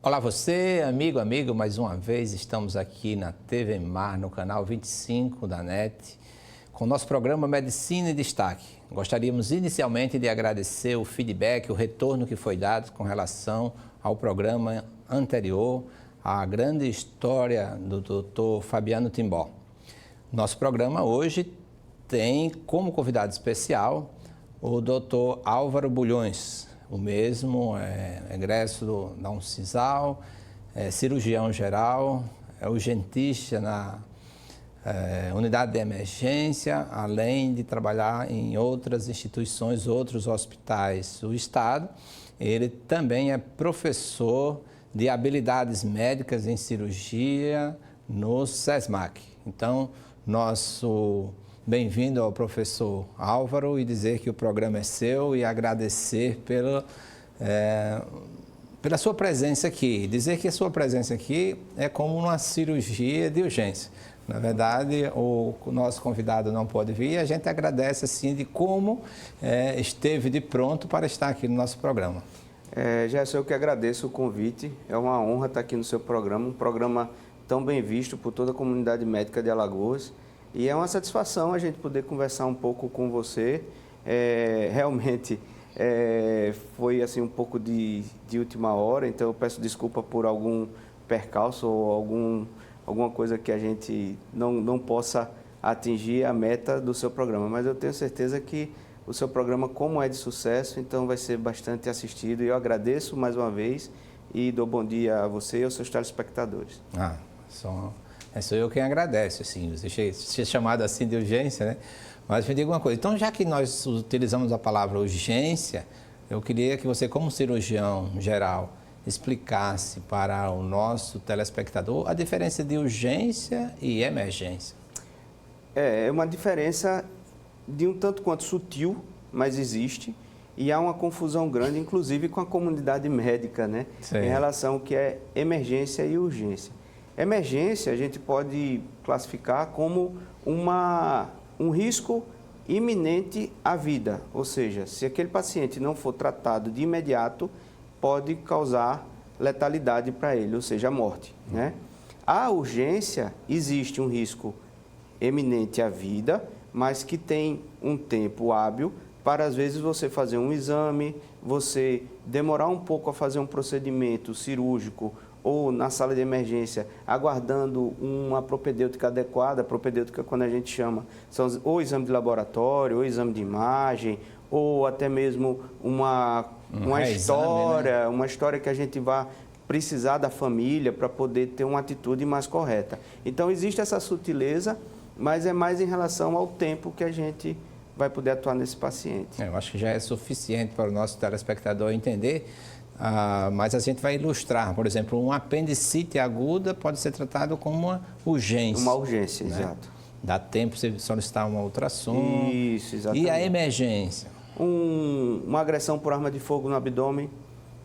Olá você, amigo, mais uma vez estamos aqui na TV Mar, no canal 25 da NET, com o nosso programa Medicina em Destaque. Gostaríamos inicialmente de agradecer o feedback, o retorno que foi dado com relação ao programa anterior, a grande história do Dr. Fabiano Timbó. Nosso programa hoje tem como convidado especial o Dr. Álvaro Bulhões, o mesmo egresso da Uncisal, cirurgião geral, urgentista na unidade de emergência, além de trabalhar em outras instituições, outros hospitais do estado. Ele também é professor de habilidades médicas em cirurgia no SESMAC. Então, nosso bem-vindo ao professor Álvaro e dizer que o programa é seu e agradecer pela sua presença aqui. Dizer que a sua presença aqui é como uma cirurgia de urgência. Na verdade, o nosso convidado não pode vir e a gente agradece assim de como esteve de pronto para estar aqui no nosso programa. Gerson, eu que agradeço o convite. É uma honra estar aqui no seu programa, um programa tão bem visto por toda a comunidade médica de Alagoas. E é uma satisfação a gente poder conversar um pouco com você. Realmente foi assim um pouco de última hora, então eu peço desculpa por algum percalço ou alguma coisa que a gente não possa atingir a meta do seu programa. Mas eu tenho certeza que o seu programa, como é de sucesso, então vai ser bastante assistido. E eu agradeço mais uma vez e dou bom dia a você e aos seus telespectadores. Sou eu quem agradece, assim, você ser chamado assim de urgência, né? Mas me diga uma coisa, então já que nós utilizamos a palavra urgência, eu queria que você, como cirurgião geral, explicasse para o nosso telespectador a diferença de urgência e emergência. É uma diferença de um tanto quanto sutil, mas existe, e há uma confusão grande, inclusive com a comunidade médica, né? Sim. Em relação ao que é emergência e urgência. Emergência a gente pode classificar como um risco iminente à vida, ou seja, se aquele paciente não for tratado de imediato, pode causar letalidade para ele, ou seja, a morte, né? A urgência, existe um risco eminente à vida, mas que tem um tempo hábil para, às vezes, você fazer um exame, você demorar um pouco a fazer um procedimento cirúrgico ou na sala de emergência, aguardando uma propedêutica adequada. A propedêutica, quando a gente chama, são ou exame de laboratório, ou exame de imagem, ou até mesmo uma história, né? Uma história que a gente vai precisar da família para poder ter uma atitude mais correta. Então, existe essa sutileza, mas é mais em relação ao tempo que a gente vai poder atuar nesse paciente. Eu acho que já é suficiente para o nosso telespectador entender. Mas a gente vai ilustrar, por exemplo, uma apendicite aguda pode ser tratado como uma urgência. Uma urgência, né? Exato. Dá tempo de você solicitar uma ultrassom. Isso, exatamente. E a emergência? Uma agressão por arma de fogo no abdômen,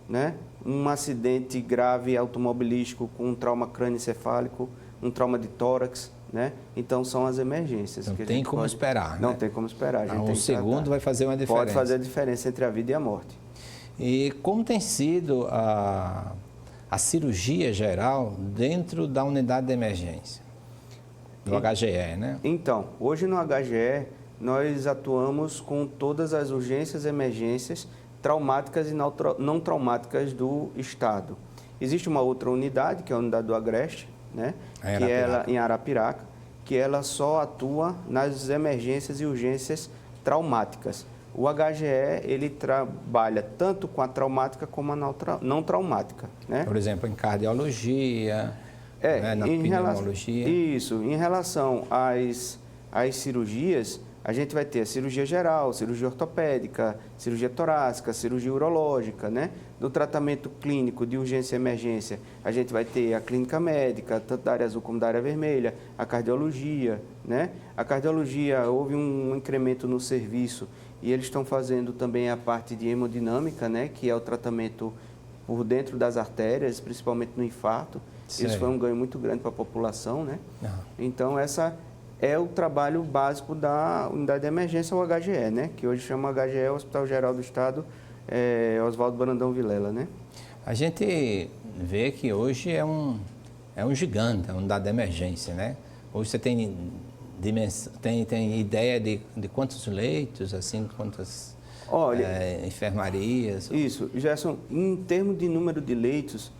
né? Um acidente grave automobilístico com um trauma crânioencefálico, um trauma de tórax, né? Então, são as emergências. Não tem como esperar, Não né? tem como esperar. Um segundo vai fazer uma diferença. Pode fazer a diferença entre a vida e a morte. E como tem sido a cirurgia geral dentro da unidade de emergência, do HGE, né? Então, hoje no HGE, nós atuamos com todas as urgências e emergências traumáticas e não traumáticas do Estado. Existe uma outra unidade, que é a unidade do Agreste, né? Que ela, em Arapiraca, que ela só atua nas emergências e urgências traumáticas. O HGE, ele trabalha tanto com a traumática como a não traumática, né? Por exemplo, em cardiologia, né? Na pneumologia. Isso. Em relação às cirurgias, a gente vai ter a cirurgia geral, cirurgia ortopédica, cirurgia torácica, cirurgia urológica, né? No tratamento clínico de urgência e emergência, a gente vai ter a clínica médica, tanto da área azul como da área vermelha, a cardiologia, né? A cardiologia, houve um incremento no serviço e eles estão fazendo também a parte de hemodinâmica, né? Que é o tratamento por dentro das artérias, principalmente no infarto. Isso foi um ganho muito grande para a população, né? Então, essa é o trabalho básico da unidade de emergência, o HGE, né? Que hoje chama HGE, Hospital Geral do Estado, Oswaldo Brandão Vilela, né? A gente vê que hoje é um gigante, é um dado de emergência, né? Hoje você tem ideia de quantos leitos, assim, quantas enfermarias? Isso, Gerson, em termos de número de leitos,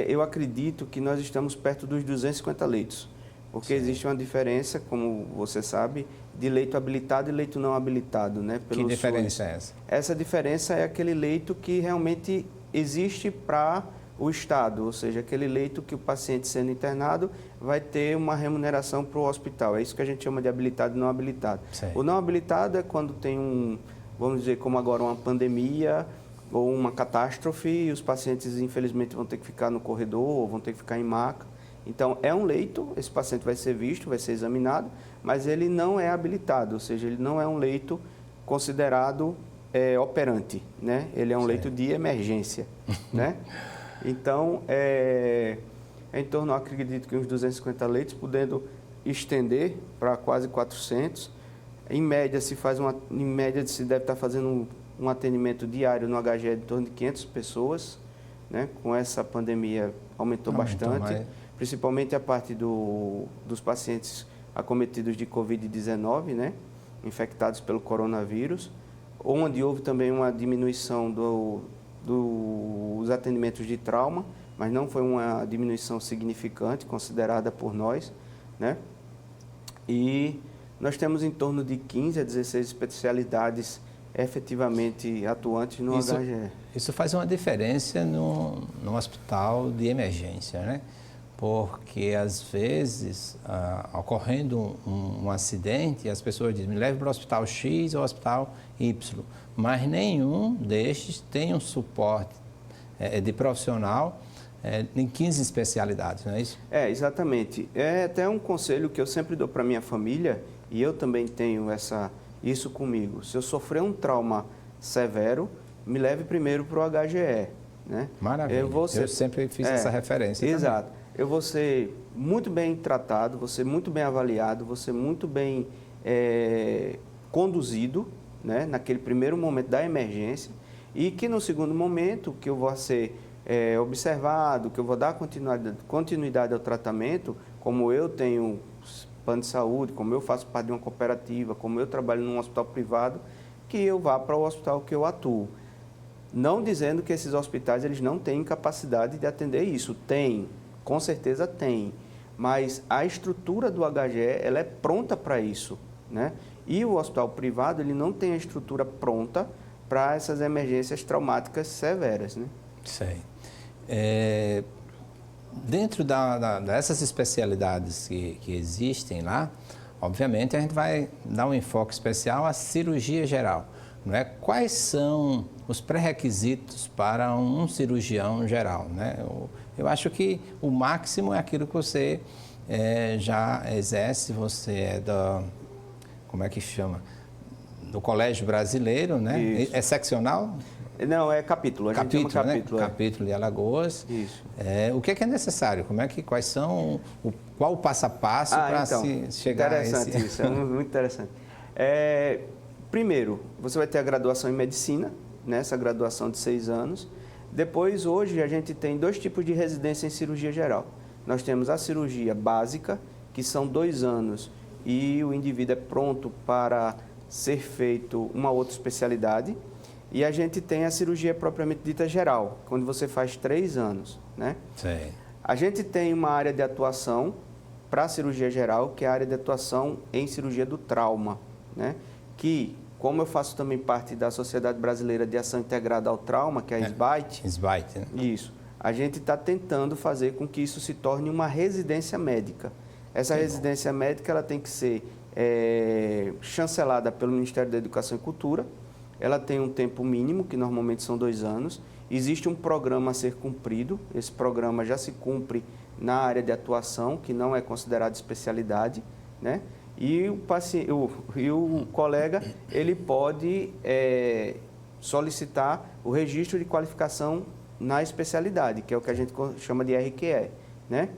eu acredito que nós estamos perto dos 250 leitos, porque existe uma diferença, como você sabe, de leito habilitado e leito não habilitado, né? Que diferença é essa? Essa diferença é aquele leito que realmente existe para o Estado, ou seja, aquele leito que o paciente sendo internado vai ter uma remuneração para o hospital. É isso que a gente chama de habilitado e não habilitado. Sim. O não habilitado é quando tem vamos dizer, como agora uma pandemia ou uma catástrofe e os pacientes, infelizmente, vão ter que ficar no corredor ou vão ter que ficar em maca. Então, é um leito, esse paciente vai ser visto, vai ser examinado, mas ele não é habilitado, ou seja, ele não é um leito considerado operante, né? Ele é um leito de emergência, né? Então, em torno, acredito que uns 250 leitos, podendo estender para quase 400. Em média, se deve estar fazendo um atendimento diário no HGE de torno de 500 pessoas, né? Com essa pandemia aumentou bastante, principalmente a parte dos pacientes acometidos de Covid-19, né? Infectados pelo coronavírus, onde houve também uma diminuição dos atendimentos de trauma, mas não foi uma diminuição significante, considerada por nós, né? E nós temos em torno de 15 a 16 especialidades efetivamente atuantes no HGE. Isso faz uma diferença no hospital de emergência, né? Porque, às vezes, ocorrendo um acidente, as pessoas dizem, me leve para o hospital X ou hospital Y, mas nenhum destes tem um suporte de profissional em 15 especialidades, não é isso? Exatamente. É até um conselho que eu sempre dou para minha família, e eu também tenho isso comigo. Se eu sofrer um trauma severo, me leve primeiro para o HGE, né? Maravilha. Eu sempre fiz essa referência. Exato. Também. Eu vou ser muito bem tratado, vou ser muito bem avaliado, vou ser muito bem conduzido, né, naquele primeiro momento da emergência, e que no segundo momento, que eu vou ser observado, que eu vou dar continuidade ao tratamento, como eu tenho plano de saúde, como eu faço parte de uma cooperativa, como eu trabalho num hospital privado, que eu vá para o hospital que eu atuo. Não dizendo que esses hospitais eles não têm capacidade de atender isso. Tem, com certeza tem. Mas a estrutura do HGE ela é pronta para isso, né? E o hospital privado ele não tem a estrutura pronta para essas emergências traumáticas severas, né? Sei. Dentro dessas especialidades que existem lá, obviamente a gente vai dar um enfoque especial à cirurgia geral, não é? Quais são os pré-requisitos para um cirurgião geral, né? Eu acho que o máximo é aquilo que você já exerce, você é como é que chama? Do Colégio Brasileiro, né? Isso. É seccional? Não, é capítulo. A gente chama capítulo. Né? Capítulo de Alagoas. Isso. O que é necessário? Quais são, qual o passo a passo para se chegar a esse... Interessante isso, é muito interessante. Primeiro, você vai ter a graduação em medicina, né? Essa graduação de 6 anos. Depois, hoje, a gente tem 2 tipos de residência em cirurgia geral. Nós temos a cirurgia básica, que são 2 anos, e o indivíduo é pronto para ser feito uma outra especialidade. E a gente tem a cirurgia propriamente dita geral, quando você faz 3 anos, né? Sim. A gente tem uma área de atuação para a cirurgia geral, que é a área de atuação em cirurgia do trauma, né? Que, como eu faço também parte da Sociedade Brasileira de Ação Integrada ao Trauma, que é a SBAIT. SBAIT, né? Isso. A gente está tentando fazer com que isso se torne uma residência médica. Essa residência médica ela tem que ser chancelada pelo Ministério da Educação e Cultura. Ela tem um tempo mínimo, que normalmente são 2 anos. Existe um programa a ser cumprido. Esse programa já se cumpre na área de atuação, que não é considerada especialidade, né? E o colega ele pode solicitar o registro de qualificação na especialidade, que é o que a gente chama de RQE, né?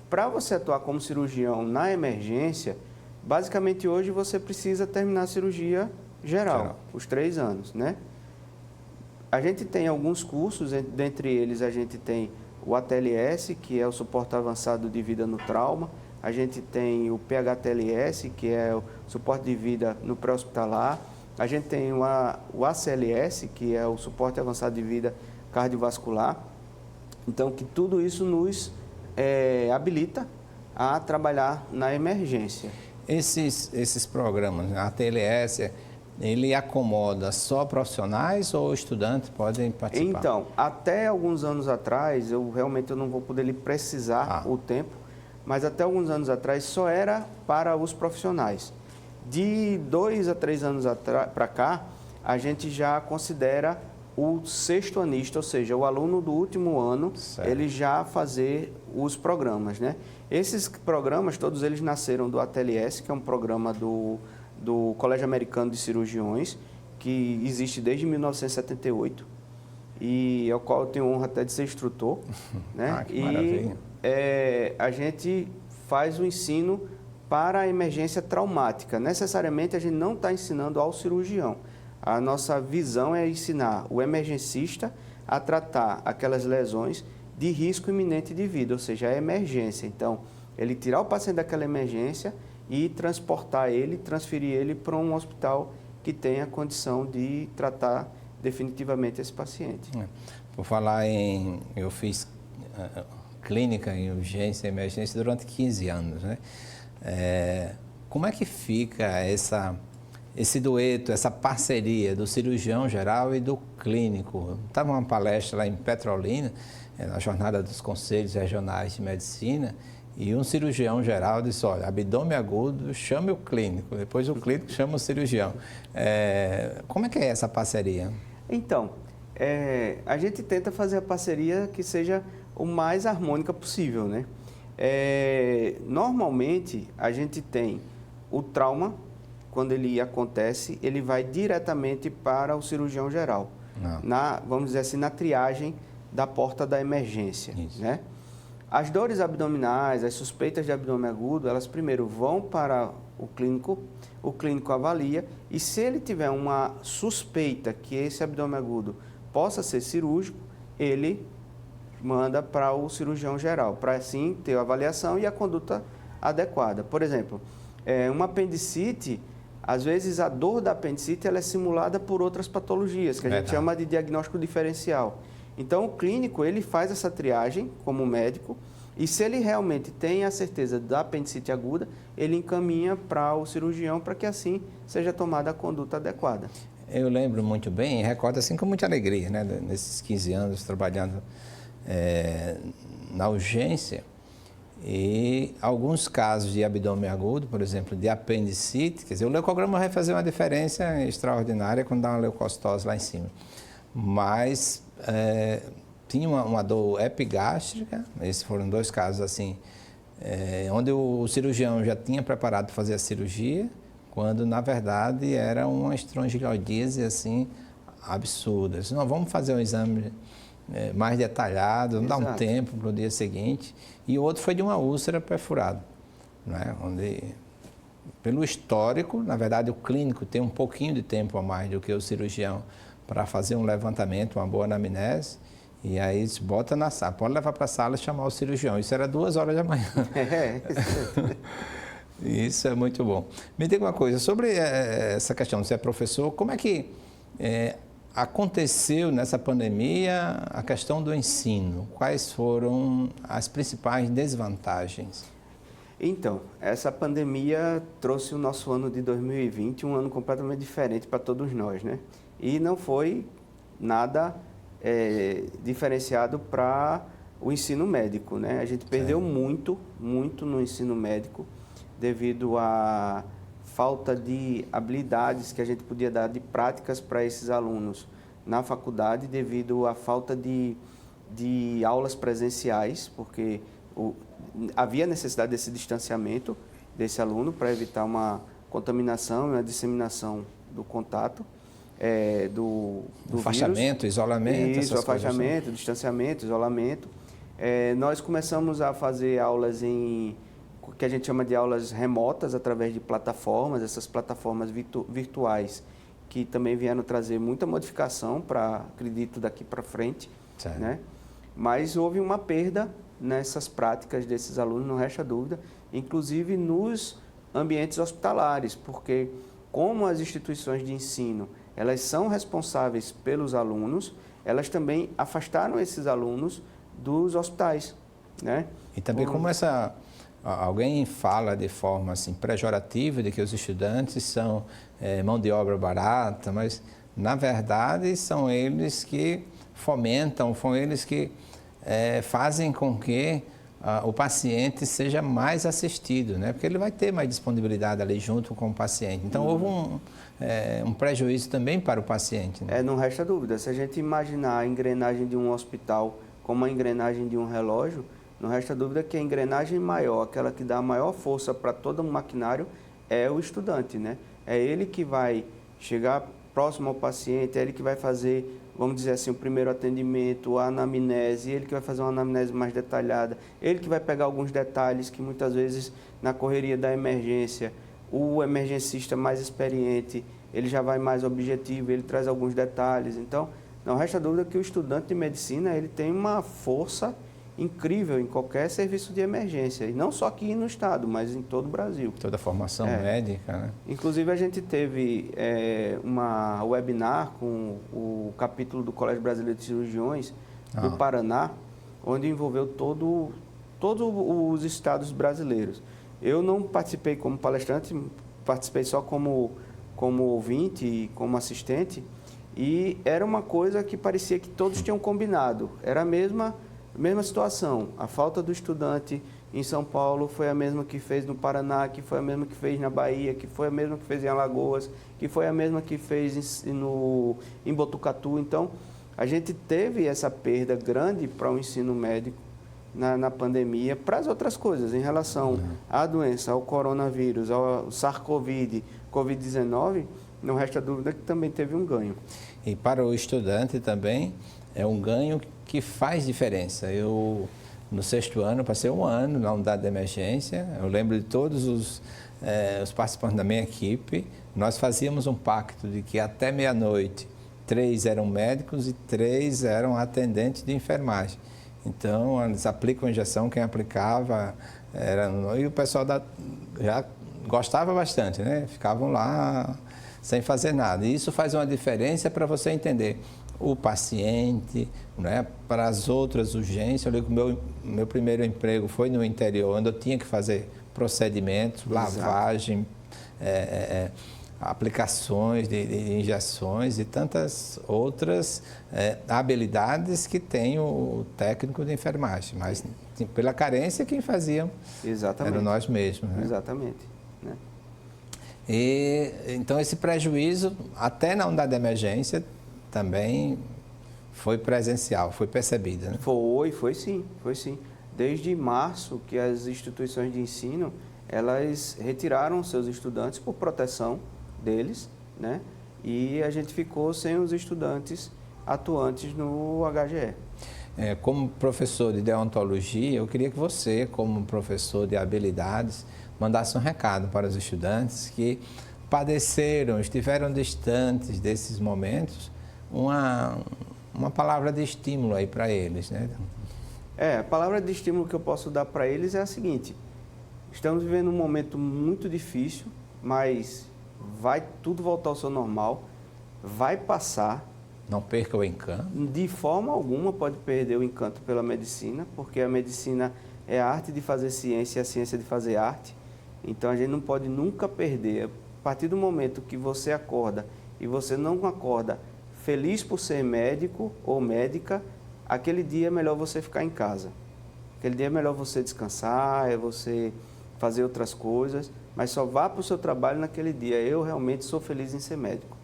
Para você atuar como cirurgião na emergência, basicamente hoje você precisa terminar a cirurgia geral, os 3 anos, né? A gente tem alguns cursos, dentre eles a gente tem o ATLS, que é o suporte avançado de vida no trauma. A gente tem o PHTLS, que é o suporte de vida no pré-hospitalar. A gente tem o ACLS, que é o suporte avançado de vida cardiovascular. Então, que tudo isso nos habilita a trabalhar na emergência. Esses programas, a ATLS, ele acomoda só profissionais ou estudantes podem participar? Então, até alguns anos atrás, eu realmente não vou poder lhe precisar o tempo, mas até alguns anos atrás só era para os profissionais. De 2 a 3 anos para cá, a gente já considera o sextoanista, ou seja, o aluno do último ano, ele já fazer os programas, né? Esses programas, todos eles nasceram do ATLS, que é um programa do Colégio Americano de Cirurgiões, que existe desde 1978, e ao qual eu tenho honra até de ser instrutor, né? Que maravilha. E a gente faz o ensino para a emergência traumática. Necessariamente a gente não está ensinando ao cirurgião. A nossa visão é ensinar o emergencista a tratar aquelas lesões de risco iminente de vida, ou seja, a emergência. Então, ele tirar o paciente daquela emergência e transportar ele, transferir ele para um hospital que tenha condição de tratar definitivamente esse paciente. Por falar em... Eu fiz clínica em urgência e emergência durante 15 anos, né? Como é que fica esse dueto, essa parceria do cirurgião geral e do clínico? Estava uma palestra lá em Petrolina, na jornada dos Conselhos Regionais de Medicina, e um cirurgião geral disse, olha, abdômen agudo, chame o clínico, depois o clínico chama o cirurgião. Como é que é essa parceria? Então, a gente tenta fazer a parceria que seja o mais harmônica possível, né? Normalmente, a gente tem o trauma, quando ele acontece, ele vai diretamente para o cirurgião geral, vamos dizer assim, na triagem da porta da emergência, né? As dores abdominais, as suspeitas de abdômen agudo, elas primeiro vão para o clínico avalia e se ele tiver uma suspeita que esse abdômen agudo possa ser cirúrgico, ele manda para o cirurgião geral, para assim ter a avaliação e a conduta adequada. Por exemplo, uma apendicite, às vezes a dor da apendicite ela é simulada por outras patologias, que a gente chama de diagnóstico diferencial. Então, o clínico, ele faz essa triagem como médico e se ele realmente tem a certeza da apendicite aguda, ele encaminha para o cirurgião para que assim seja tomada a conduta adequada. Eu lembro muito bem e recordo assim com muita alegria, né? Nesses 15 anos trabalhando na urgência e alguns casos de abdômen agudo, por exemplo, de apendicite, quer dizer, o leucograma vai fazer uma diferença extraordinária quando dá uma leucocitose lá em cima. Mas tinha uma dor epigástrica, esses foram 2 casos assim, onde o cirurgião já tinha preparado para fazer a cirurgia, quando na verdade era uma estrongiloidíase assim absurda. Disse, não, vamos fazer um exame mais detalhado, vamos dar um tempo para o dia seguinte. E o outro foi de uma úlcera perfurada, né? Onde, pelo histórico, na verdade o clínico tem um pouquinho de tempo a mais do que o cirurgião para fazer um levantamento, uma boa anamnese, e aí se bota na sala, pode levar para a sala e chamar o cirurgião. Isso era 2 horas da manhã. Isso é muito bom. Me diga uma coisa, sobre essa questão, você é professor, como é que aconteceu nessa pandemia a questão do ensino? Quais foram as principais desvantagens? Então, essa pandemia trouxe o nosso ano de 2020, um ano completamente diferente para todos nós, né? E não foi nada diferenciado para o ensino médico, né? A gente perdeu muito no ensino médico devido à falta de habilidades que a gente podia dar de práticas para esses alunos na faculdade, devido à falta de aulas presenciais, porque havia necessidade desse distanciamento desse aluno para evitar uma contaminação e uma disseminação do contato. Do afastamento, vírus. isolamento. Isso, afastamento, distanciamento, isolamento. Nós começamos a fazer aulas que a gente chama de aulas remotas, através de plataformas, essas plataformas virtuais que também vieram trazer muita modificação para, acredito, daqui para frente, né? Mas houve uma perda nessas práticas desses alunos, não resta dúvida, inclusive nos ambientes hospitalares, porque como as instituições de ensino, elas são responsáveis pelos alunos, elas também afastaram esses alunos dos hospitais, né? E também como alguém fala de forma assim pejorativa de que os estudantes são mão de obra barata, mas na verdade são eles que fomentam, são eles que fazem com que o paciente seja mais assistido, né? Porque ele vai ter mais disponibilidade ali junto com o paciente. Então houve um prejuízo também para o paciente, né? Não resta dúvida. Se a gente imaginar a engrenagem de um hospital como a engrenagem de um relógio, não resta dúvida que a engrenagem maior, aquela que dá a maior força para todo o maquinário, é o estudante, né? É ele que vai chegar próximo ao paciente, é ele que vai fazer, vamos dizer assim, o primeiro atendimento, a anamnese, ele que vai fazer uma anamnese mais detalhada, ele que vai pegar alguns detalhes que muitas vezes na correria da emergência, o emergencista mais experiente, ele já vai mais objetivo, ele traz alguns detalhes. Então, não resta dúvida que o estudante de medicina, ele tem uma força incrível em qualquer serviço de emergência, e não só aqui no estado, mas em todo o Brasil. Toda a formação médica, né? Inclusive, a gente teve uma webinar com o capítulo do Colégio Brasileiro de Cirurgiões do Paraná, onde envolveu todos os estados brasileiros. Eu não participei como palestrante, participei só como ouvinte e como assistente, e era uma coisa que parecia que todos tinham combinado, era a mesma situação. A falta do estudante em São Paulo foi a mesma que fez no Paraná, que foi a mesma que fez na Bahia, que foi a mesma que fez em Alagoas, que foi a mesma que fez em Botucatu. Então, a gente teve essa perda grande para o ensino médico na pandemia, para as outras coisas, em relação à doença, ao coronavírus, ao SARS-CoV, Covid-19, não resta dúvida que também teve um ganho. E para o estudante também é um ganho que faz diferença. Eu, no 6º ano, passei um ano na unidade de emergência. Eu lembro de todos os participantes da minha equipe. Nós fazíamos um pacto de que até meia-noite 3 eram médicos e 3 eram atendentes de enfermagem. Então, eles aplicam a injeção, quem aplicava e o pessoal já gostava bastante, né? Ficavam lá sem fazer nada. E isso faz uma diferença para você entender o paciente, né, para as outras urgências. Eu lembro que meu primeiro emprego foi no interior, onde eu tinha que fazer procedimentos, lavagem, aplicações de injeções e tantas outras habilidades que tem o técnico de enfermagem. Mas pela carência, quem fazia eram nós mesmos. Né? Exatamente. Né? E, então, esse prejuízo, até na unidade de emergência, também foi presencial, foi percebida, né? Foi sim. Desde março que as instituições de ensino, elas retiraram seus estudantes por proteção deles, né? E a gente ficou sem os estudantes atuantes no HGE. Como professor de deontologia, eu queria que você, como professor de habilidades, mandasse um recado para os estudantes que padeceram, estiveram distantes desses momentos, uma palavra de estímulo aí para eles, né? A palavra de estímulo que eu posso dar para eles é a seguinte: estamos vivendo um momento muito difícil, mas vai tudo voltar ao seu normal, vai passar. Não perca o encanto. De forma alguma pode perder o encanto pela medicina, porque a medicina é a arte de fazer ciência e a ciência de fazer arte. Então a gente não pode nunca perder. A partir do momento que você acorda e você não acorda feliz por ser médico ou médica, aquele dia é melhor você ficar em casa. Aquele dia é melhor você descansar, é você fazer outras coisas, mas só vá para o seu trabalho naquele dia. Eu realmente sou feliz em ser médico.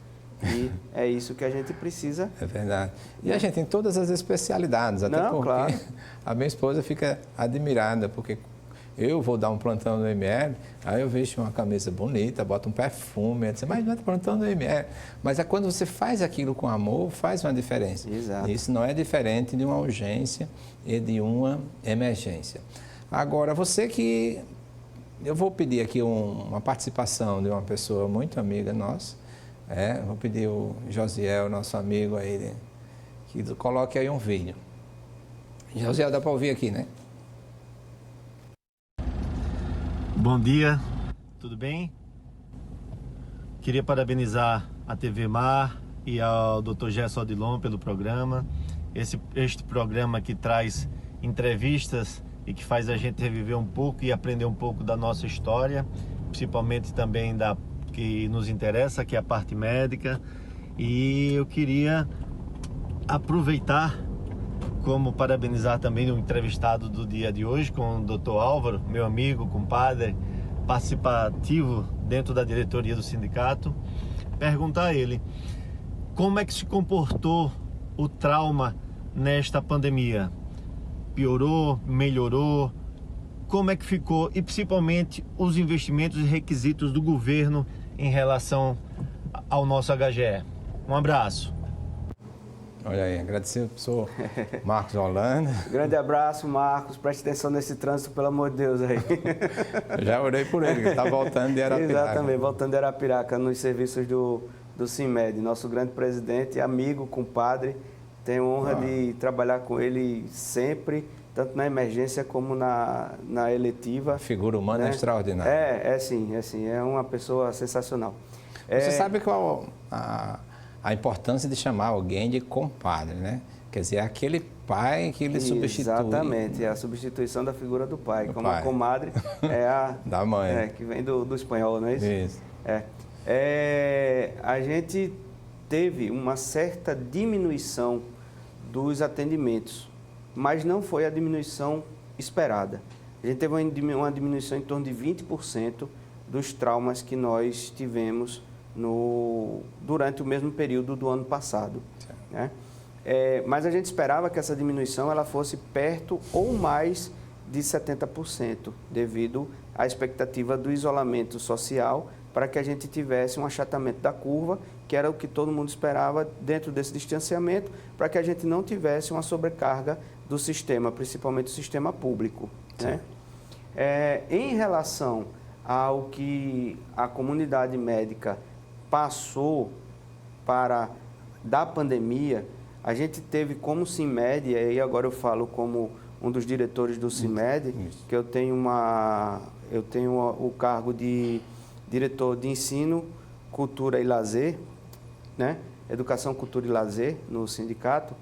E é isso que a gente precisa. É verdade. E a gente tem todas as especialidades, até porque claro. A minha esposa fica admirada, porque eu vou dar um plantão no ML, aí eu vejo uma camisa bonita, boto um perfume, ela diz, mas não é plantão no ML. Mas é quando você faz aquilo com amor, faz uma diferença. Exato. Isso não é diferente de uma urgência e de uma emergência. Agora, você que... Eu vou pedir aqui uma participação de uma pessoa muito amiga nossa, Vou pedir o Josiel, nosso amigo aí, que coloque aí um vídeo. Josiel, dá para ouvir aqui, né? Bom dia, tudo bem? Queria parabenizar a TV Mar e ao Dr. Gerson Odilon pelo programa. Este programa que traz entrevistas e que faz a gente reviver um pouco e aprender um pouco da nossa história, principalmente também da que nos interessa, que é a parte médica. E eu queria aproveitar como parabenizar também o entrevistado do dia de hoje, com o Dr. Álvaro, meu amigo, compadre, participativo dentro da diretoria do sindicato, perguntar a ele como é que se comportou o trauma nesta pandemia. Piorou, melhorou? Como é que ficou? E principalmente os investimentos e requisitos do governo em relação ao nosso HGE. Um abraço. Olha aí, agradecer ao professor Marcos Holanda. Grande abraço, Marcos. Preste atenção nesse trânsito, pelo amor de Deus aí. Eu já orei por ele, que está voltando de Arapiraca. Exatamente, voltando de Arapiraca, nos serviços do CIMED. Nosso grande presidente, amigo, compadre. Tenho honra de trabalhar com ele sempre, tanto na emergência como na eletiva. Figura humana extraordinária. É sim. É uma pessoa sensacional. Você sabe qual a importância de chamar alguém de compadre, né? Quer dizer, é aquele pai que ele substitui. Exatamente, é a substituição da figura do pai. Como a comadre é a... da mãe. Que vem do espanhol, não é isso? Isso. A gente teve uma certa diminuição dos atendimentos, mas não foi a diminuição esperada. A gente teve uma diminuição em torno de 20% dos traumas que nós tivemos durante o mesmo período do ano passado, né? Mas a gente esperava que essa diminuição ela fosse perto ou mais de 70%, devido à expectativa do isolamento social, para que a gente tivesse um achatamento da curva, que era o que todo mundo esperava dentro desse distanciamento, para que a gente não tivesse uma sobrecarga do sistema, principalmente do sistema público, né? Em relação ao que a comunidade médica passou da pandemia, a gente teve como CIMED, e aí agora eu falo como um dos diretores do CIMED, que eu tenho o cargo de diretor de ensino, cultura e lazer, né? Educação, cultura e lazer no sindicato,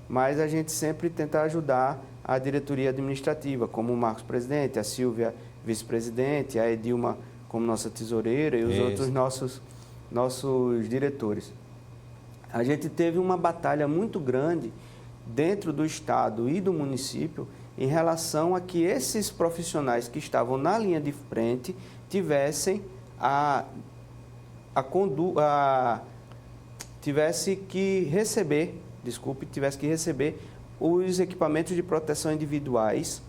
mas a gente sempre tenta ajudar a diretoria administrativa, como o Marcos presidente, a Silvia vice-presidente, a Edilma como nossa tesoureira e os outros nossos diretores. A gente teve uma batalha muito grande dentro do Estado e do município em relação a que esses profissionais que estavam na linha de frente tivessem tivesse que receber os equipamentos de proteção individuais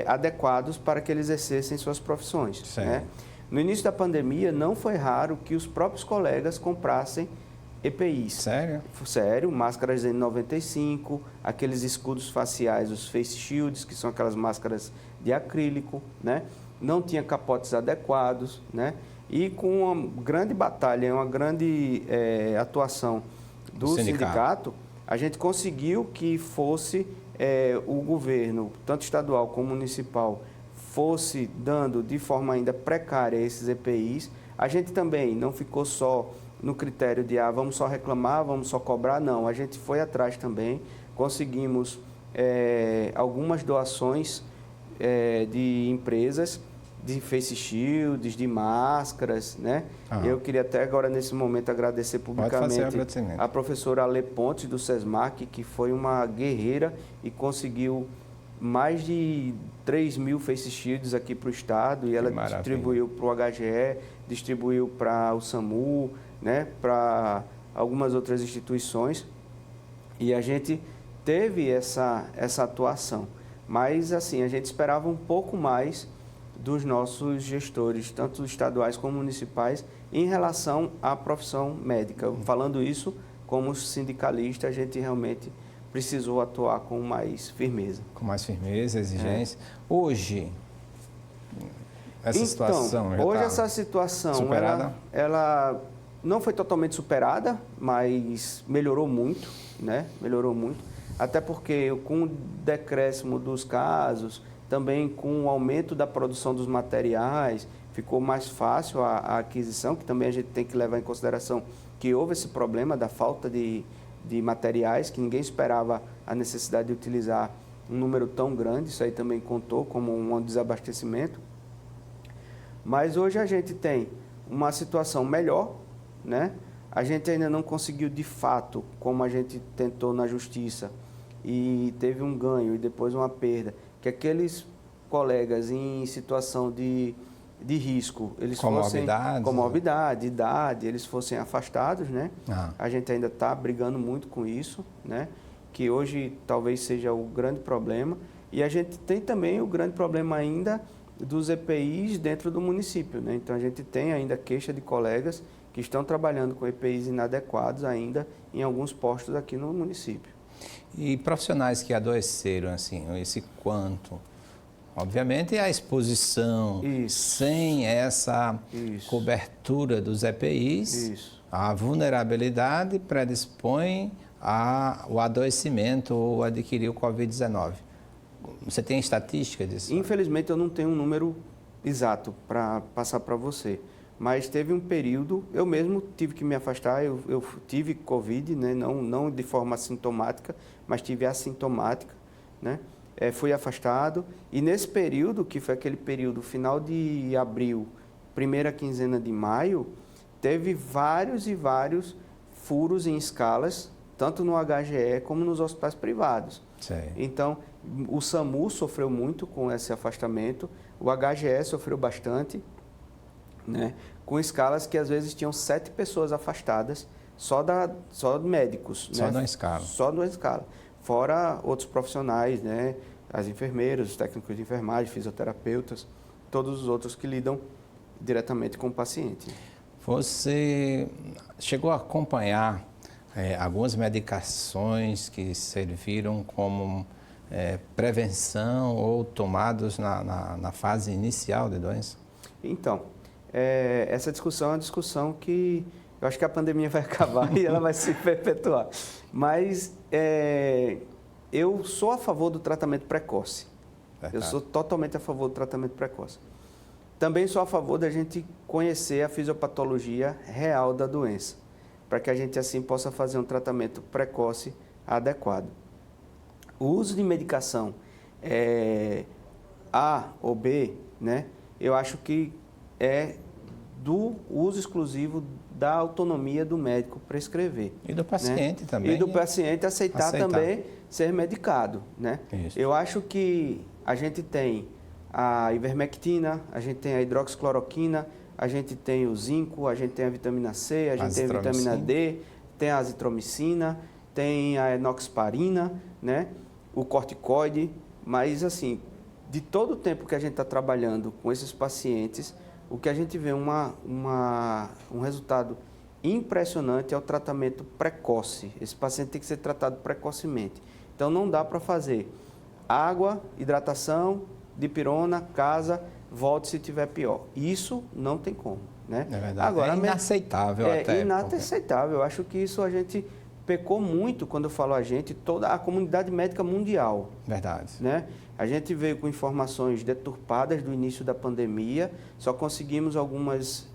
adequados para que eles exercessem suas profissões, né? No início da pandemia, não foi raro que os próprios colegas comprassem EPIs. Sério? Sério, máscaras N95, aqueles escudos faciais, os face shields, que são aquelas máscaras de acrílico, né? Não tinha capotes adequados, né? E com uma grande batalha, uma grande atuação do sindicato, a gente conseguiu que fosse o governo, tanto estadual como municipal, fosse dando de forma ainda precária esses EPIs. A gente também não ficou só no critério de vamos só reclamar, vamos só cobrar, não. A gente foi atrás também, conseguimos algumas doações de empresas, de face shields, de máscaras, né? Eu queria até agora, nesse momento, agradecer publicamente a professora Ale Pontes, do SESMAC, que foi uma guerreira e conseguiu mais de 3.000 face shields aqui para o estado, e ela distribuiu para o HGE, distribuiu para o SAMU, né? Para algumas outras instituições, e a gente teve essa atuação. Mas, assim, a gente esperava um pouco mais dos nossos gestores, tanto estaduais como municipais, em relação à profissão médica. Falando isso, como sindicalista, a gente realmente precisou atuar com mais firmeza. Com mais firmeza, exigência. Hoje, essa situação já hoje tá essa situação, superada? ela não foi totalmente superada, mas melhorou muito, né? Melhorou muito. Até porque com o decréscimo dos casos, também com o aumento da produção dos materiais, ficou mais fácil a aquisição, que também a gente tem que levar em consideração que houve esse problema da falta de materiais, que ninguém esperava a necessidade de utilizar um número tão grande, isso aí também contou como um desabastecimento. Mas hoje a gente tem uma situação melhor, né? A gente ainda não conseguiu de fato, como a gente tentou na justiça, e teve um ganho e depois uma perda, que aqueles colegas em situação de risco, eles fossem comorbidade, idade, eles fossem afastados, né? A gente ainda está brigando muito com isso, né? Que hoje talvez seja o grande problema. E a gente tem também o grande problema ainda dos EPIs dentro do município, né? Então a gente tem ainda queixa de colegas que estão trabalhando com EPIs inadequados ainda em alguns postos aqui no município. E profissionais que adoeceram, assim, esse quanto? Obviamente a exposição, sem essa cobertura dos EPIs, a vulnerabilidade predispõe ao adoecimento ou adquirir o Covid-19. Você tem estatística disso? Infelizmente eu não tenho um número exato para passar para você, mas teve um período, eu mesmo tive que me afastar, eu tive Covid, né? Não de forma assintomática, mas tive assintomática, né? Fui afastado e nesse período, que foi aquele período final de abril, primeira quinzena de maio, teve vários e vários furos em escalas, tanto no HGE como nos hospitais privados. Sei. Então, o SAMU sofreu muito com esse afastamento, o HGE sofreu bastante, né? Com escalas que às vezes tinham 7 pessoas afastadas, só médicos. Só né? na escala. Só na escala. Fora outros profissionais, né? As enfermeiras, os técnicos de enfermagem, fisioterapeutas, todos os outros que lidam diretamente com o paciente. Você chegou a acompanhar algumas medicações que serviram como prevenção ou tomados na fase inicial da doença? Então, essa discussão é uma discussão que eu acho que a pandemia vai acabar e ela vai se perpetuar. Mas eu sou a favor do tratamento precoce. Verdade. Eu sou totalmente a favor do tratamento precoce. Também sou a favor da gente conhecer a fisiopatologia real da doença, para que a gente assim possa fazer um tratamento precoce adequado. O uso de medicação A ou B, né, eu acho que é do uso exclusivo da autonomia do médico prescrever. E do paciente, né? Também. E do paciente aceitar também ser medicado, né? Isso. Eu acho que a gente tem a ivermectina, a gente tem a hidroxicloroquina, a gente tem o zinco, a gente tem a vitamina C, a gente tem a vitamina D, tem a azitromicina, tem a enoxaparina, né? O corticoide, mas assim, de todo o tempo que a gente está trabalhando com esses pacientes, o que a gente vê um resultado impressionante é o tratamento precoce. Esse paciente tem que ser tratado precocemente. Então não dá para fazer água, hidratação, dipirona, casa, volte se tiver pior. Isso não tem como, né? É verdade. Agora, é inaceitável até. É inaceitável. Eu acho que isso a gente pecou muito quando eu falo a gente, toda a comunidade médica mundial. Verdade. Né? A gente veio com informações deturpadas do início da pandemia, só conseguimos algumas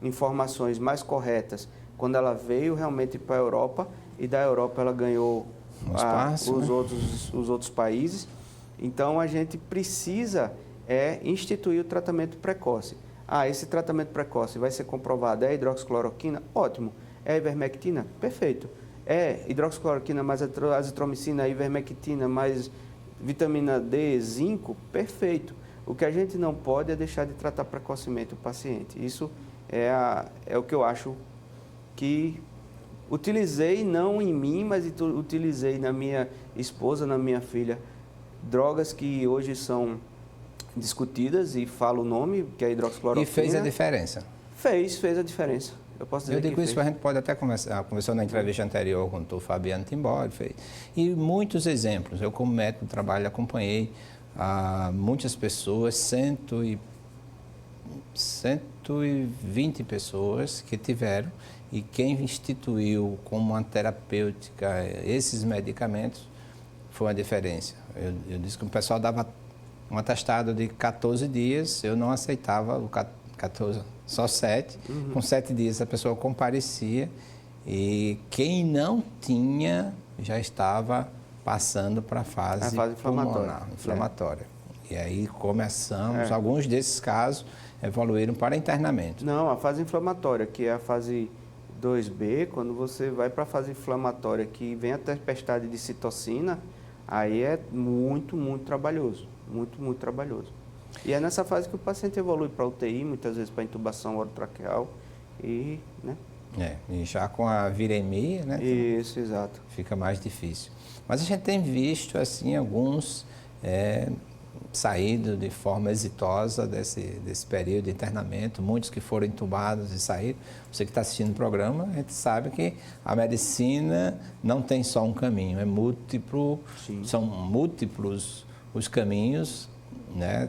informações mais corretas quando ela veio realmente para a Europa, e da Europa ela ganhou os outros países. Então a gente precisa instituir o tratamento precoce. Esse tratamento precoce vai ser comprovado, é hidroxicloroquina? Ótimo. É ivermectina? Perfeito. É hidroxicloroquina mais azitromicina, ivermectina mais vitamina D, zinco? Perfeito. O que a gente não pode é deixar de tratar precocemente o paciente. Isso é o que eu acho que utilizei, não em mim, mas utilizei na minha esposa, na minha filha, drogas que hoje são discutidas, e falo o nome, que é a hidroxicloroquina. E fez a diferença? Fez a diferença. Eu posso dizer eu digo isso, a gente pode até conversou na entrevista anterior com o doutor Fabiano Timbó, e muitos exemplos. Eu, como médico do trabalho, acompanhei muitas pessoas, 120 pessoas que tiveram, e quem instituiu como uma terapêutica esses medicamentos foi uma diferença. Eu disse que o pessoal dava um atestado de 14 dias, eu não aceitava o 14, só 7. Com 7 dias a pessoa comparecia e quem não tinha já estava passando para a fase inflamatória. E aí começamos, alguns desses casos evoluíram para internamento. Não, a fase inflamatória, que é a fase 2B, quando você vai para a fase inflamatória, que vem a tempestade de citocina, aí é muito, muito trabalhoso. Muito, muito trabalhoso. E é nessa fase que o paciente evolui para UTI, muitas vezes para intubação orotraqueal e, né? E já com a viremia, né? Isso, exato. Fica mais difícil. Mas a gente tem visto, assim, alguns saído de forma exitosa desse período de internamento, muitos que foram entubados e saíram. Você que está assistindo o programa, a gente sabe que a medicina não tem só um caminho, é múltiplo, são múltiplos os caminhos, né,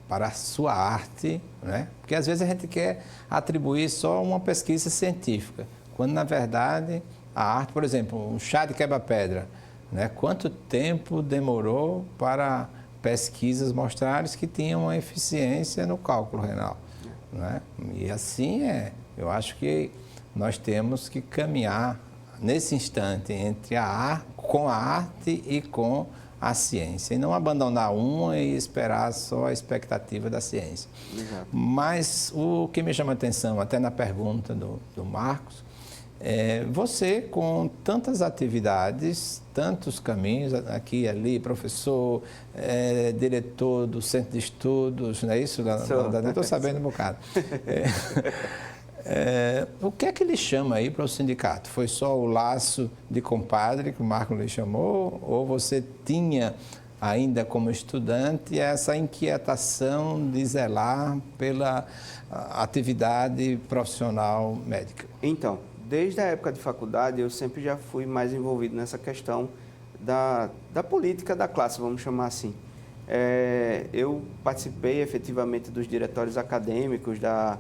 para a sua arte, né? Porque às vezes a gente quer atribuir só uma pesquisa científica, quando na verdade a arte, por exemplo, um chá de quebra-pedra, né? Quanto tempo demorou para pesquisas mostrarem que tinha uma eficiência no cálculo renal, né? E assim eu acho que nós temos que caminhar nesse instante entre com a arte e com a ciência, e não abandonar uma e esperar só a expectativa da ciência. Exato. Mas o que me chama a atenção, até na pergunta do Marcos, você com tantas atividades, tantos caminhos, aqui e ali, professor, diretor do Centro de Estudos, não é isso? Estou sabendo um bocado. O que é que lhe chama aí para o sindicato? Foi só o laço de compadre que o Marco lhe chamou? Ou você tinha ainda como estudante essa inquietação de zelar pela atividade profissional médica? Então, desde a época de faculdade, eu sempre já fui mais envolvido nessa questão da política da classe, vamos chamar assim. Eu participei efetivamente dos diretórios acadêmicos da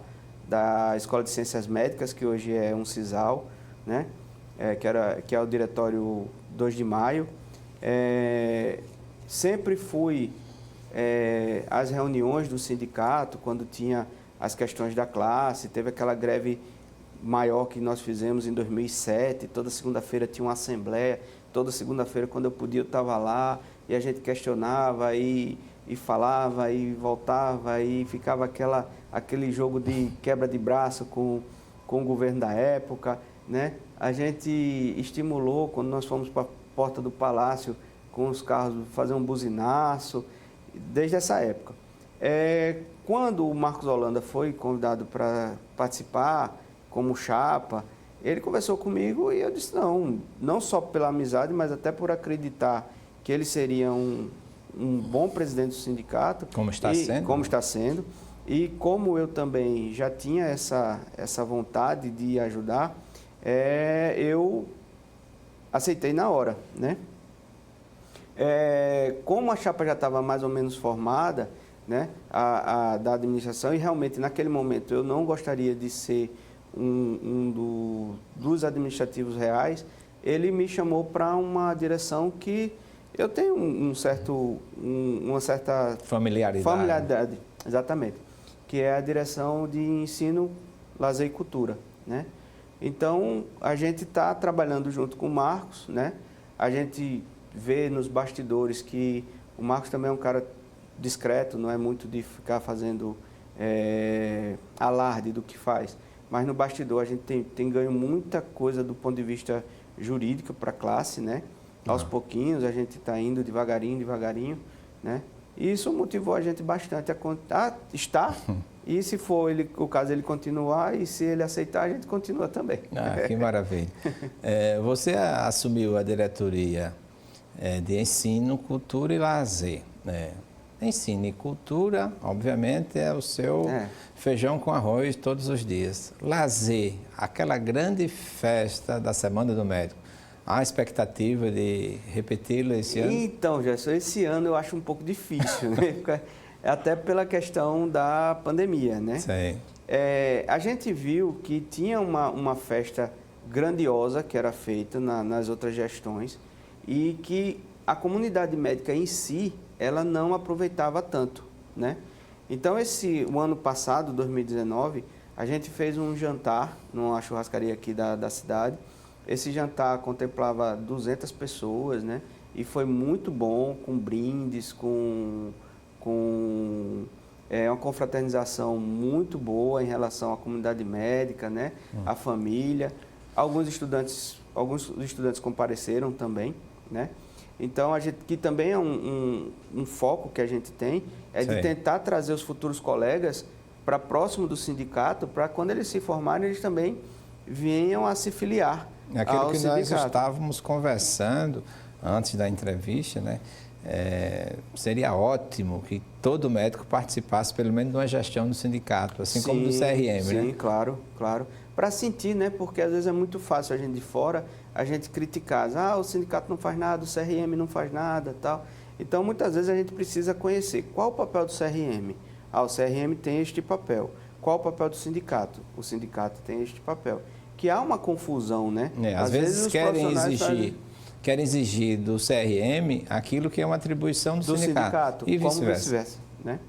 Escola de Ciências Médicas, que hoje é um CISAL, né? Que é o Diretório 2 de Maio. Sempre fui às reuniões do sindicato, quando tinha as questões da classe. Teve aquela greve maior que nós fizemos em 2007, toda segunda-feira tinha uma assembleia, toda segunda-feira, quando eu podia, eu estava lá, e a gente questionava e falava e voltava, e ficava aquele jogo de quebra de braço com o governo da época, né? A gente estimulou, quando nós fomos para a porta do palácio com os carros, fazer um buzinaço, desde essa época. Quando o Marcos Holanda foi convidado para participar como chapa, ele conversou comigo e eu disse não só pela amizade, mas até por acreditar que ele seria um bom presidente do sindicato. Como está sendo. Como está sendo. E como eu também já tinha essa vontade de ajudar, eu aceitei na hora, né? Como a chapa já estava mais ou menos formada, né, da administração, e realmente naquele momento eu não gostaria de ser dos administrativos reais, ele me chamou para uma direção que eu tenho uma certa familiaridade, exatamente, que é a direção de ensino, lazer e cultura, né? Então, a gente está trabalhando junto com o Marcos, né? A gente vê nos bastidores que o Marcos também é um cara discreto, não é muito de ficar fazendo alarde do que faz. Mas no bastidor a gente tem ganho muita coisa do ponto de vista jurídico para a classe, né? Aos pouquinhos a gente está indo devagarinho, né? E isso motivou a gente bastante a estar. E se for o caso ele continuar, e se ele aceitar, a gente continua também. Que maravilha. Você assumiu a diretoria de Ensino, Cultura e Lazer, né? Ensino e cultura, obviamente, é o seu feijão com arroz todos os dias. Lazer, aquela grande festa da Semana do Médico. Há expectativa de repeti-la esse ano? Então, Gerson, esse ano eu acho um pouco difícil, né? até pela questão da pandemia, né? Sim. A gente viu que tinha uma festa grandiosa que era feita nas outras gestões e que a comunidade médica em si, ela não aproveitava tanto, né? Então, o ano passado, 2019, a gente fez um jantar numa churrascaria aqui da cidade. Esse jantar contemplava 200 pessoas, né? E foi muito bom, com brindes, com uma confraternização muito boa em relação à comunidade médica, né? À família. Alguns estudantes compareceram também, né? Então, que também é um foco que a gente tem, de tentar trazer os futuros colegas para próximo do sindicato, para quando eles se formarem, eles também venham a se filiar Aquilo que nós estávamos conversando antes da entrevista, né? Seria ótimo que todo médico participasse pelo menos de uma gestão do sindicato, assim como do CRM, né? Sim, claro. Para sentir, né? Porque às vezes é muito fácil a gente de fora, a gente criticar. O sindicato não faz nada, o CRM não faz nada, tal. Então, muitas vezes a gente precisa conhecer qual o papel do CRM. O CRM tem este papel. Qual o papel do sindicato? O sindicato tem este papel. Que há uma confusão, né? Às vezes querem exigir do CRM aquilo que é uma atribuição do sindicato. E vice-versa, né?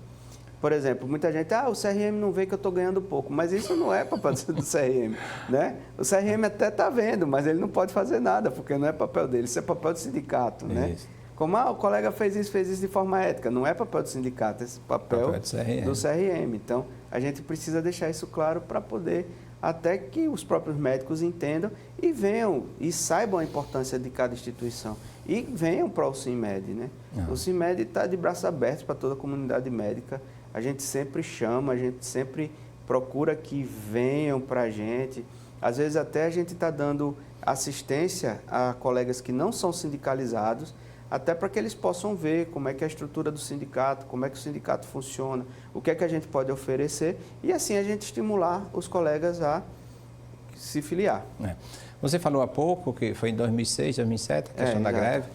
Por exemplo, muita gente, o CRM não vê que eu estou ganhando pouco, mas isso não é papel do CRM, né? O CRM até está vendo, mas ele não pode fazer nada, porque não é papel dele, isso é papel do sindicato, né? Como o colega fez isso de forma ética, não é papel do sindicato, é papel do CRM. Então, a gente precisa deixar isso claro para poder, até que os próprios médicos entendam e venham e saibam a importância de cada instituição. E venham para o CIMED, né? O CIMED está de braços abertos para toda a comunidade médica. A gente sempre chama, a gente sempre procura que venham para a gente. Às vezes até a gente está dando assistência a colegas que não são sindicalizados, até para que eles possam ver como é que é a estrutura do sindicato, como é que o sindicato funciona, o que é que a gente pode oferecer e assim a gente estimular os colegas a se filiar. Você falou há pouco que foi em 2006, 2007, a questão da greve.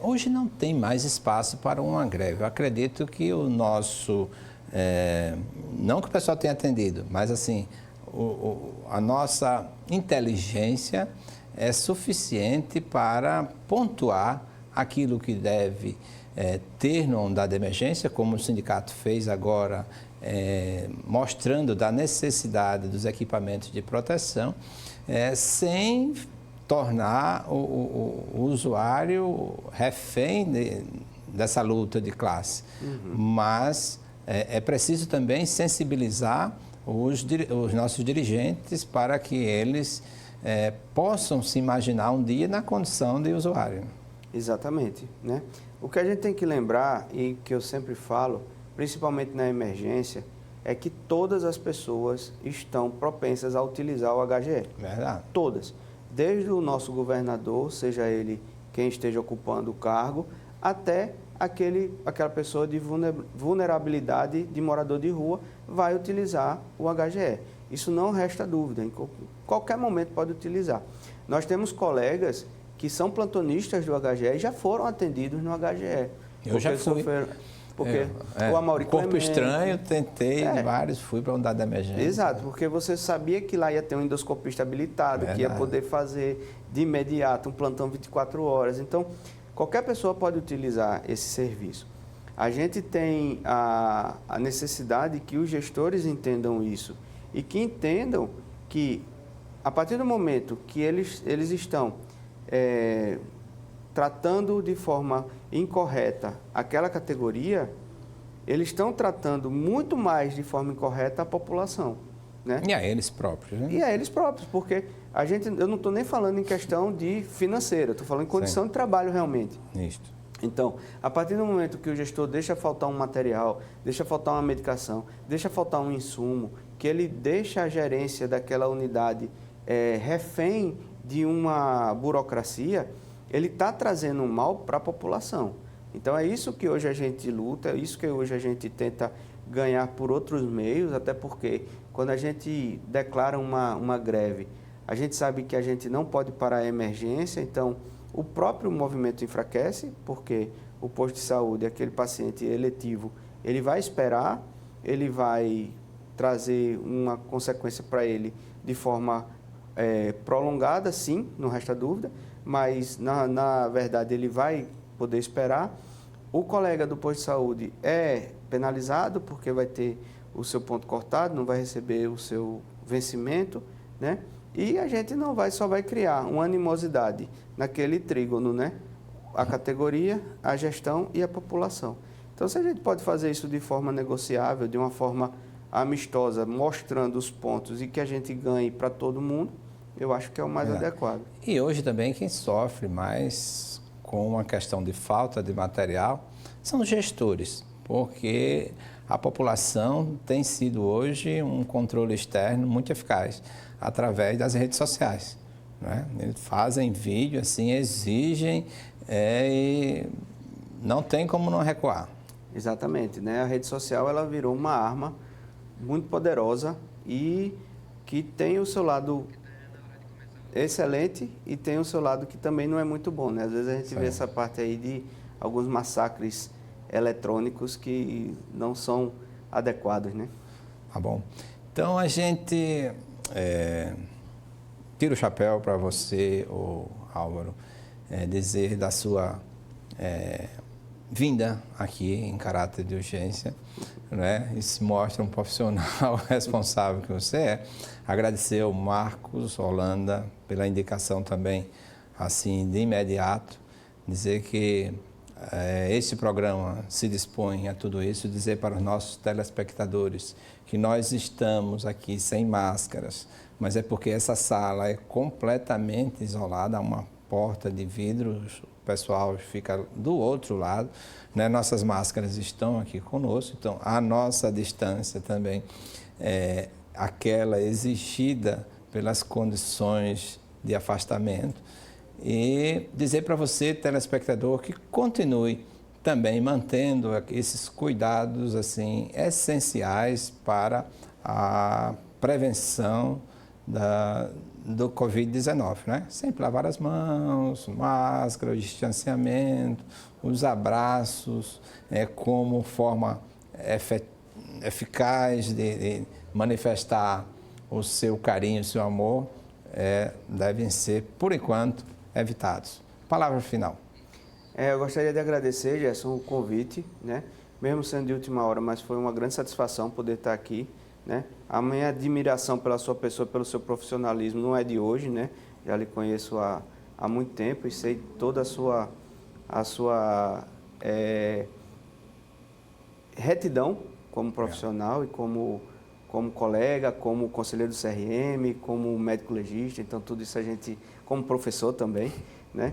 Hoje não tem mais espaço para uma greve. Eu acredito que o nosso... não que o pessoal tenha atendido, mas assim, a nossa inteligência é suficiente para pontuar aquilo que deve ter no andar de emergência, como o sindicato fez agora, mostrando da necessidade dos equipamentos de proteção, sem tornar o usuário refém dessa luta de classe. Mas é preciso também sensibilizar os nossos dirigentes para que eles possam se imaginar um dia na condição de usuário. Exatamente, né? O que a gente tem que lembrar, e que eu sempre falo, principalmente na emergência, é que todas as pessoas estão propensas a utilizar o HGE. Verdade. Todas. Desde o nosso governador, seja ele quem esteja ocupando o cargo, até aquela pessoa de vulnerabilidade de morador de rua vai utilizar o HGE. Isso não resta dúvida, em qualquer momento pode utilizar. Nós temos colegas que são plantonistas do HGE e já foram atendidos no HGE. Eu já fui. Porque o Amaury Corpo Clemente, estranho, tentei vários, fui para o andar da emergência. Exato, porque você sabia que lá ia ter um endoscopista habilitado, que ia poder fazer de imediato um plantão 24 horas. Então, qualquer pessoa pode utilizar esse serviço. A gente tem a necessidade que os gestores entendam isso e que entendam que, a partir do momento que eles estão tratando de forma incorreta aquela categoria, eles estão tratando muito mais de forma incorreta a população, né? E a eles próprios, né? E a eles próprios, porque eu não estou nem falando em questão de financeira, estou falando em condição de trabalho realmente. Isso. Então, a partir do momento que o gestor deixa faltar um material, deixa faltar uma medicação, deixa faltar um insumo, que ele deixa a gerência daquela unidade refém de uma burocracia, ele está trazendo um mal para a população. Então, é isso que hoje a gente luta, é isso que hoje a gente tenta ganhar por outros meios, até porque quando a gente declara uma greve, a gente sabe que a gente não pode parar a emergência, então o próprio movimento enfraquece, porque o posto de saúde, aquele paciente eletivo, Ele vai esperar, ele vai trazer uma consequência para ele de forma prolongada, sim, não resta dúvida, mas na verdade ele vai poder esperar. O colega do posto de saúde é penalizado porque vai ter o seu ponto cortado, não vai receber o seu vencimento, né? E a gente só vai criar uma animosidade naquele trígono, né? A categoria, a gestão e a população. Então, se a gente pode fazer isso de forma negociável, de uma forma amistosa, mostrando os pontos e que a gente ganhe para todo mundo, eu acho que é o mais adequado. E hoje também quem sofre mais com uma questão de falta de material são os gestores, porque a população tem sido hoje um controle externo muito eficaz através das redes sociais, né? Eles fazem vídeo, assim, exigem e não tem como não recuar. Exatamente, né? A rede social ela virou uma arma muito poderosa e que tem o seu lado excelente e tem o seu lado que também não é muito bom, né? Às vezes a gente vê essa parte aí de alguns massacres eletrônicos que não são adequados, né? Tá bom. Então a gente tira o chapéu para você, Álvaro, dizer da sua vinda aqui em caráter de urgência, né? Isso mostra um profissional responsável que você é. Agradecer ao Marcos Holanda pela indicação também, assim, de imediato, dizer que este programa se dispõe a tudo isso, dizer para os nossos telespectadores que nós estamos aqui sem máscaras, mas é porque essa sala é completamente isolada, há uma porta de vidro, o pessoal fica do outro lado, né? Nossas máscaras estão aqui conosco, então a nossa distância também é aquela exigida pelas condições de afastamento. E dizer para você, telespectador, que continue também mantendo esses cuidados assim essenciais para a prevenção do Covid-19, né? Sempre lavar as mãos, máscara, o distanciamento, os abraços, como forma eficaz de manifestar o seu carinho, o seu amor, devem ser, por enquanto, evitados. Palavra final. Eu gostaria de agradecer, Gerson, o convite, né? Mesmo sendo de última hora, mas foi uma grande satisfação poder estar aqui, né? A minha admiração pela sua pessoa, pelo seu profissionalismo não é de hoje, né? Já lhe conheço há muito tempo e sei toda a sua retidão como profissional e como colega, como conselheiro do CRM, como médico legista, então tudo isso a gente, como professor também, né?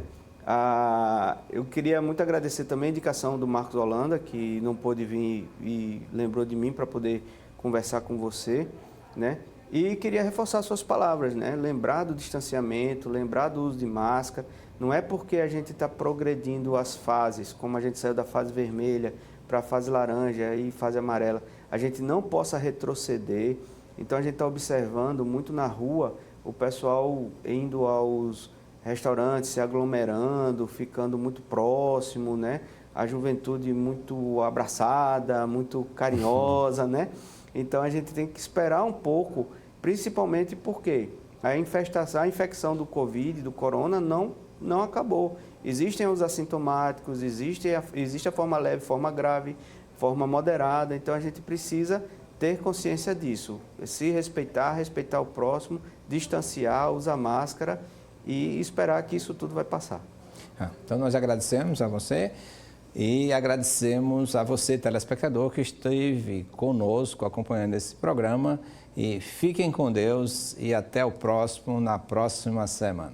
Eu queria muito agradecer também a indicação do Marcos Holanda, que não pôde vir e lembrou de mim para poder conversar com você, né? E queria reforçar suas palavras, né? Lembrar do distanciamento, lembrar do uso de máscara. Não é porque a gente está progredindo as fases, como a gente saiu da fase vermelha para a fase laranja e fase amarela, a gente não possa retroceder. Então a gente está observando muito na rua o pessoal indo aos restaurantes, se aglomerando, ficando muito próximo, né? A juventude muito abraçada, muito carinhosa, né? Então a gente tem que esperar um pouco, principalmente porque a infecção do Covid, do corona, não acabou. Existem os assintomáticos, existe a forma leve, forma grave, forma moderada, então a gente precisa ter consciência disso, se respeitar o próximo, distanciar, usar máscara e esperar que isso tudo vai passar. Então nós agradecemos a você e agradecemos a você, telespectador, que esteve conosco acompanhando esse programa e fiquem com Deus e até o próximo, na próxima semana.